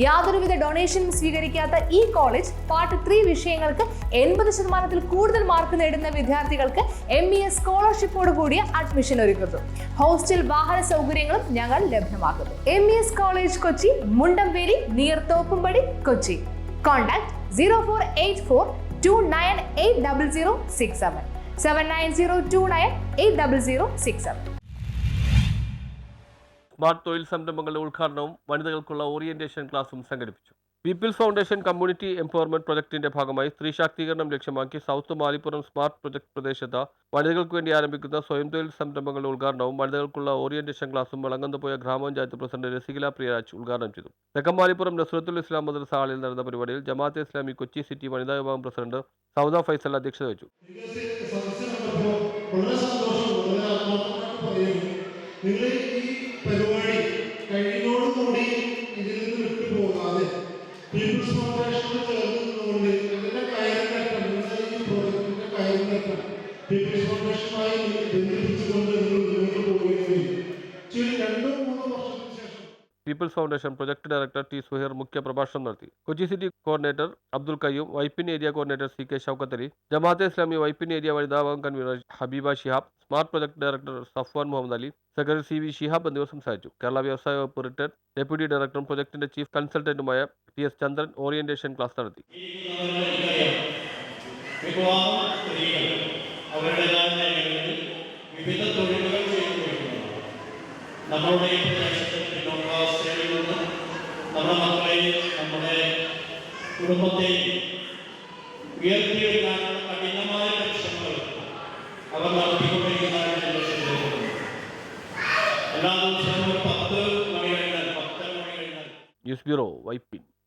യാതൊരുവിധ ഡൊണേഷനും സ്വീകരിക്കാത്ത ഈ college part 3 വിഷയങ്ങൾക്ക് 80% കൂടുതൽ മാർക്ക് നേടുന്ന വിദ്യാർത്ഥികൾക്ക് MES സ്കോളർഷിപ്പോട് കൂടിയ അഡ്മിഷൻ ഒരുക്കുന്നു. ഹോസ്റ്റൽ വാഹന സൗകര്യങ്ങളും ഞങ്ങൾ ലഭ്യമാക്കുന്നു. MES college Kochi, Mundamveli, near Thoppumpady, Kochi. Contact 0484298067 7902980067. Smart തൊഴിൽ സംരംഭങ്ങളുടെ ഉദ്ഘാടനവും വനിതകൾക്കുള്ള ഓറിയന്റേഷൻ ക്ലാസും സംഘടിപ്പിച്ചു. പീപ്പിൾസ് ഫൗണ്ടേഷൻ കമ്മ്യൂണിറ്റി എംപവർമെന്റ് പ്രൊജക്ടിന്റെ ഭാഗമായി സ്ത്രീ ശാക്തീകരണം ലക്ഷ്യമാക്കി സൗത്ത് മാലിപ്പുറം സ്മാർട്ട് പ്രൊജക്ട് പ്രദേശത്ത് വനിതകൾക്ക് വേണ്ടി ആരംഭിക്കുന്ന സ്വയം തൊഴിൽ സംരംഭങ്ങളുടെ ഉദ്ഘാടനവും വനിതകൾക്കുള്ള ഓറിയന്റേഷൻ ക്ലാസും വളങ്ങന്തുപോയ ഗ്രാമപഞ്ചായത്ത് പ്രസിഡന്റ് രസികല പ്രിയരാജ് ഉദ്ഘാടനം ചെയ്തു. തെക്കൻ മാലിപ്പുറം നസ്രത്തുൽ ഇസ്ലാം മദ്രസ ഹാളിൽ നടന്ന പരിപാടിയിൽ ജമാഅത്തെ ഇസ്ലാമി കൊച്ചി സിറ്റി വനിതാ വിഭാഗം പ്രസിഡന്റ് സൗദ ഫൈസൽ അധ്യക്ഷത വഹിച്ചു. പരിപാടി കഴിഞ്ഞോടുകൂടി ഇതിൽ നിന്ന് വിട്ടുപോകാതെ പീപ്പിൾസ് ഫൗണ്ടേഷനിൽ ചേർന്നതുകൊണ്ട് ഇതിന്റെ കയറിനേറ്റം നിങ്ങളുടെ ഈ പ്രോജക്റ്റിന്റെ കയറിനേറ്റം പീപ്പിൾസ് ഫൗണ്ടേഷനുമായി ബന്ധിപ്പിച്ചുകൊണ്ട് നിങ്ങൾ മുന്നോട്ട് പോവുകയും 2-3 വർഷത്തിന് ശേഷം people's foundation project director T Suhair മുഖ്യ പ്രഭാഷണം നടത്തി. Kochi city coordinator Abdul Kayyum, Vypin area coordinator CK Shoukath Ali, Jamaat-e Islami Vypin area വനിതാ വിഭാഗം convener Habeeba Shihab, smart project director Safwan Muhammad Ali, secretary CV Shihab എന്നിവർ സംസാരിച്ചു. കേരള വ്യവസായ വകുപ്പ് റിട്ടയർഡ് ഡെപ്യൂട്ടി ഡയറക്ടറും പ്രൊജക്ടിന്റെ ചീഫ് കൺസൾട്ടന്റുമായ TS ചന്ദ്രൻ ഓറിയന്റേഷൻ ക്ലാസ് നടത്തി. നമ്മുടെ ഈ പ്രദേശത്ത് പിന്നോക്കാവസ്ഥയിൽ നിന്ന് നമ്മുടെ മക്കളെയും നമ്മുടെ കുടുംബത്തെയും ഉയർത്തിയെടുക്കാനുള്ള കഠിനമായ പരിശ്രമങ്ങൾ അവർ നടത്തിക്കൊണ്ടിരിക്കുന്നതാണ് ഞങ്ങൾ ശ്രദ്ധിക്കുന്നത്. എല്ലാ ദിവസവും 10 മണി കഴിഞ്ഞാൽ ന്യൂസ് ബ്യൂറോ, വൈപ്പിൻ.